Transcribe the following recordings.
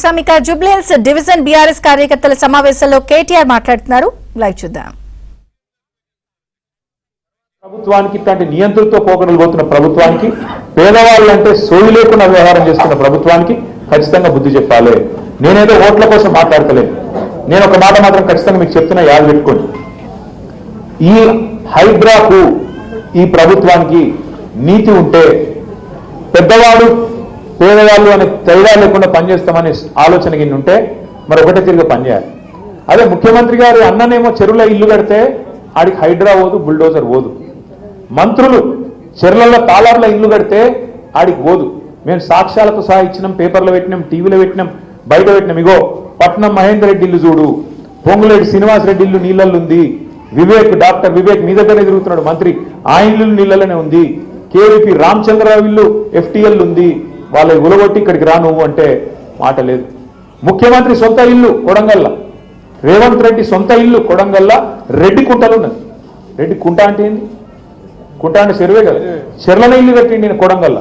సమిక Jubilee Hills division BRS కార్యకర్తల సమావేశంలో కేటీఆర్ మాట్లాడుతున్నారు. లైవ్ చూద్దాం. ప్రభుత్వానికి ఇట్లాంటి నియంత్రణతో పోగొడబోతున్న ప్రభుత్వానికి, పేదవాళ్ళు అంటే సోయి లేకుండా వ్యవహారం చేస్తున్న ప్రభుత్వానికి ఖచ్చితంగా బుద్ధి చెప్పాలి. నేనేదో ఓట్ల కోసం మాట్లాడతలేదు. నేను ఒక మాట మాత్రం ఖచ్చితంగా మీకు చెప్తున్నా, యాద పెట్టుకోండి. ఈ హైడ్రాకు ఈ ప్రభుత్వానికి నీతి ఉంటే పెద్దవాడు పేదవాళ్ళు అనే తేడా లేకుండా పనిచేస్తామనే ఆలోచన గిన్నె ఉంటే మరి ఒకటే తిరిగి పనిచేయాలి. అదే ముఖ్యమంత్రి గారు అన్ననేమో చెరువుల ఇల్లు కడితే ఆడికి హైడ్రా పోదు, బుల్డోజర్ పోదు. మంత్రులు చెరువుల తాళార్ల ఇల్లు కడితే ఆడికి పోదు. మేము సాక్ష్యాలతో సహా ఇచ్చినాం, పేపర్లో పెట్టినాం, టీవీలో పెట్టినాం, బయట పెట్టినాం. ఇగో పట్నం మహేందర్ రెడ్డి ఇల్లు చూడు, పొంగులేటి శ్రీనివాస్ రెడ్డి ఇల్లు నీళ్ళల్లో ఉంది, వివేక్ డాక్టర్ వివేక్ మీ దగ్గరే తిరుగుతున్నాడు మంత్రి, ఆ ఇల్లు నీళ్ళలోనే ఉంది, కేవీపీ రామచంద్రరావు ఇల్లు ఎఫ్టీఎల్ ఉంది, వాళ్ళ ఉలగొట్టి ఇక్కడికి రా నువ్వు అంటే మాట లేదు. ముఖ్యమంత్రి సొంత ఇల్లు కొడంగల్ల, రేవంత్ రెడ్డి సొంత ఇల్లు కొడంగల్ల రెడ్డి కుంటలు ఉన్నది. రెడ్డి కుంట అంటే ఏంది? కుంట అంటే చెరువే కదా, చెర్లనే ఇల్లు కట్టిండి నేను కొడంగల్ల.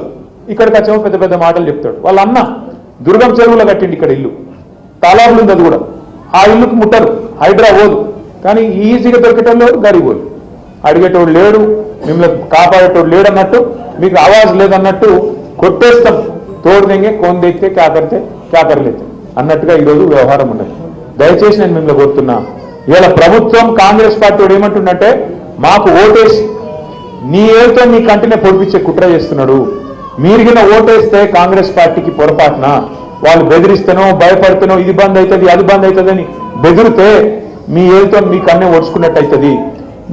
ఇక్కడికి వచ్చేమో పెద్ద పెద్ద మాటలు చెప్తాడు. వాళ్ళ అన్న దుర్గం చెరువులో కట్టిండి ఇక్కడ ఇల్లు, తాళాబులు ఉంది అది కూడా. ఆ ఇల్లుకు ముట్టరు, హైడ్రా పోదు. కానీ ఈజీగా దొరికేటోళ్ళు లేడు, గరీబోళ్ళు అడిగేటోడు లేడు, మిమ్మల్ని కాపాడేటోడు లేడు అన్నట్టు, మీకు ఆవాజ్ లేదన్నట్టు కొట్టేస్తాం. తోడు దెంగే కోన్ దేక్తే క్యా కర్తే క్యా కర్లేతే అన్నట్టుగా ఈరోజు వ్యవహారం ఉన్నది. దయచేసి నేను మిమ్మల్ని కోరుతున్నా, ఇవాళ ప్రభుత్వం కాంగ్రెస్ పార్టీ వాడు ఏమంటుండంటే మాకు ఓటేసి నీ ఏతో నీ కంటినే పొడిపించే కుట్ర చేస్తున్నాడు. మీరు కింద ఓటేస్తే కాంగ్రెస్ పార్టీకి పొరపాటున వాళ్ళు బెదిరిస్తేనో భయపడితేనో ఇది బంద్ అవుతుంది అది బంద్ అవుతుంది అని బెదిరితే మీ ఏతో మీ కన్నే ఓడ్చుకున్నట్టు అవుతుంది.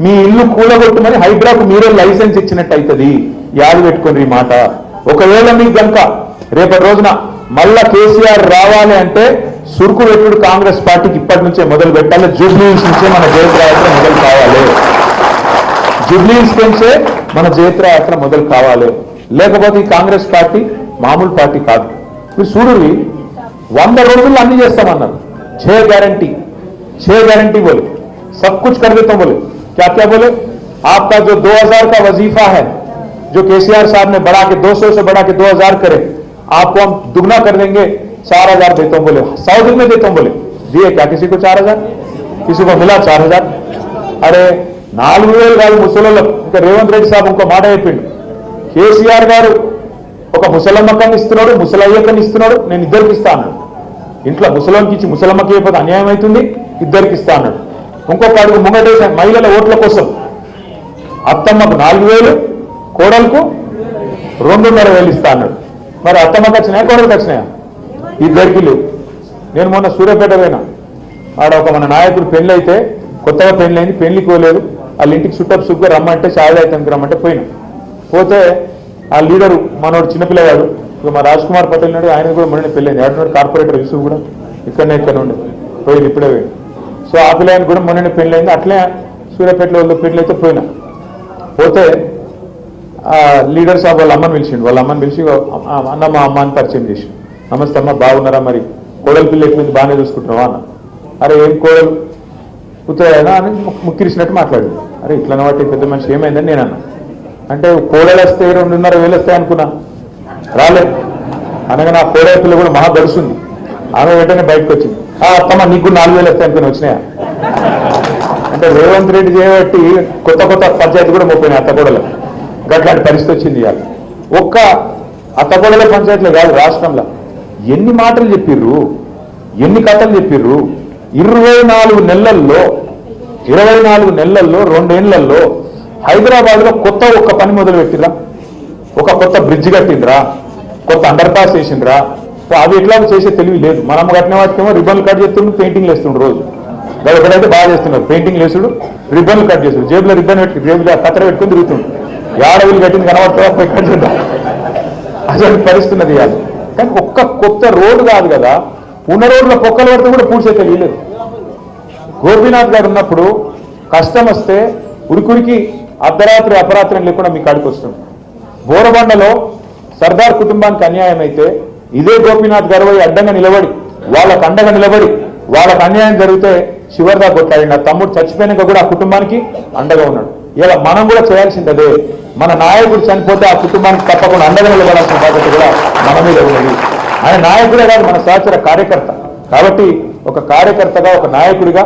మీ ఇల్లు కూలగొట్టుమని హైడ్రాకు మీరే లైసెన్స్ ఇచ్చినట్టు అవుతుంది. యాది పెట్టుకుని ఈ మాట. ఒకవేళ మీకు కనుక రేపటి రోజున మళ్ళా కేసీఆర్ రావాలి అంటే సురుకు పెట్టుడు కాంగ్రెస్ పార్టీకి ఇప్పటి నుంచే మొదలు పెట్టాలి. జూబ్లీహిల్స్ నుంచే మన జయత్రయాత్ర మొదలు కావాలి. జూబ్లీహిల్స్ నుంచే మన జయత్రయాత్ర మొదలు కావాలి. లేకపోతే ఈ కాంగ్రెస్ పార్టీ మామూలు పార్టీ కాదు. మీరు చూడండి, 100 రోజుల్లో అన్ని చేస్తామన్నారు. 6 गारंटी बोले, सब कुछ कर देता हूं बोले. क्या क्या बोले? आपका जो 2000 का वजीफा है जो केसीआर साहब ने बढ़ा के 200 से बढ़ा के 2000 करे, आपको हम दुगना कर देंगे, 4000 देता हूं बोले. 100 दिन में देता हूं बोले. दिए क्या किसी को 4000? किसी को मिला 4000? अरे 4000 కాదు ముసలోళ్ళ. ఇంకా రేవంత్ రెడ్డి సాబ్ ఇంకో మాట చెప్పిండు, కేసీఆర్ గారు ఒక ముసలమ్మకని ఇస్తున్నాడు, ముసలయ్యకని ఇస్తున్నాడు, నేను ఇద్దరికి ఇస్తా అన్నాడు. ఇంట్లో ముసలోనికి ఇచ్చి ముసలమ్మకి అయిపోతే అన్యాయం అవుతుంది, ఇద్దరికి ఇస్తా అన్నాడు. ఇంకొక అడుగు ముంగటేసా మహిళల ఓట్ల కోసం అత్తమ్మకు 4000, కోడలకు 2,500 ఇస్తా అన్నాడు. మరి అత్తమ్మకి వచ్చినాయా, కోడలకు వచ్చినాయా? ఇద్దరికి లేవు. నేను మొన్న సూర్యాపేట పోయినా, ఆడ ఒక మన నాయకుడు పెళ్లి అయితే, కొత్తగా పెళ్లి అయింది, పెళ్లికి పోలేదు. వాళ్ళ ఇంటికి చుట్టపు సుగ్గా రమ్మంటే చాయదాయితానికి రమ్మంటే పోయినా. పోతే ఆ లీడరు మనోడు చిన్నపిల్లవాడు, ఇక మా రాజ్ కుమార్ పటేల్ నాడు, ఆయన కూడా మొన్న పెళ్ళైంది. ఆడున్నాడు కార్పొరేటర్ యూసుఫ్ కూడా ఇక్కడ ఉండే పోయింది, ఇప్పుడే పోయింది. సో ఆ పిల్లవాడికి కూడా మొన్న పెళ్ళైంది. అట్లే సూర్యాపేటలో వాళ్ళ పెళ్ళి అయితే పోయినా. పోతే ఆ లీడర్ సాబ్ వాళ్ళ అమ్మని పిలిచిండు. వాళ్ళ అమ్మని పిలిచి అన్న మా అమ్మాని పరిచయం చేసి, నమస్తే అమ్మ బాగున్నారా, మరి కోడల పిల్ల ఎట్లుంది, బాగానే చూసుకుంటున్నావా అన్న. అరే ఏం కోడలు కూతురైనా అని ముక్కిరిసినట్టు మాట్లాడు. అరే ఇట్లా వాటి పెద్ద మనిషి ఏమైందని నేను అన్నా. అంటే కోడలు వస్తే 2,500 వస్తాయి అనుకున్నా, రాలేదు. అనగా నా కోడల పిల్ల కూడా మహా గడుస్తుంది. ఆమె వెంటనే బయటకు వచ్చింది. అత్తమ్మ నీకు 4000 వస్తాయి అనుకుని వచ్చినాయా అంటే రేవంత్ రెడ్డి చేయబట్టి కొత్త పంచాయతీ కూడా 30 అత్తకోడలు గట్లాంటి పరిస్థితి వచ్చింది. ఇవాళ ఒక్క అత్తకోడల పంచాయతీలో కాదు, రాష్ట్రంలో ఎన్ని మాటలు చెప్పిర్రు, ఎన్ని కథలు చెప్పిర్రు. 24 నెలల్లో 2 ఏళ్లలో హైదరాబాద్ లో కొత్త ఒక్క పని మొదలు పెట్టిరా, ఒక కొత్త బ్రిడ్జ్ కట్టిండ్రా, కొత్త అండర్ పాస్ చేసిండ్రా. అవి ఎట్లా చేసే తెలివి లేదు. మనం కట్టిన వాటికేమో రిబ్బన్లు కట్ చేస్తుండ్రు, పెయింటింగ్లు వేస్తుండ్రు. రోజు ఒకటైతే బాగా చేస్తున్నారు, పెయింటింగ్లు వేసుడు, రిబ్బన్లు కట్ చేసుడు, జేబులో రిబ్బన్ పెట్టి జేబులో కత్తెర పెట్టుకుని తిరుగుతుండ్రు. ఏడవులు కట్టింది కనబడుతుందా, ఎక్కడ చూద్దాం అసలు పరిస్థితున్నది కాదు. కానీ ఒక్క కొత్త రోడ్డు కాదు కదా, ఉన్న రోడ్ల పొక్కలు పడితే కూడా పూడ్చే తెలియలేదు. గోపీనాథ్ గారు ఉన్నప్పుడు కష్టం వస్తే ఉరికురికి అర్ధరాత్రి అపరాత్రం లేకుండా మీ కాడికి వస్తుంది. బోరబండలో సర్దార్ కుటుంబానికి అన్యాయం అయితే ఇదే గోపీనాథ్ గారు అడ్డంగా నిలబడి వాళ్ళకు అండగా నిలబడి వాళ్ళకు అన్యాయం జరిగితే చివరిదా కొట్టాడు. నా తమ్ముడు చచ్చిపోయినాక కూడా ఆ కుటుంబానికి అండగా ఉన్నాడు. ఇలా మనం కూడా చేయాల్సింది అదే. మన నాయకుడు చనిపోతే ఆ కుటుంబానికి తప్పకుండా అండగా నిలబడాల్సిన బాధ్యత కూడా మన మీద ఉన్నది. ఆయన నాయకుడే కాదు, మన సహచర కార్యకర్త. కాబట్టి ఒక కార్యకర్తగా, ఒక నాయకుడిగా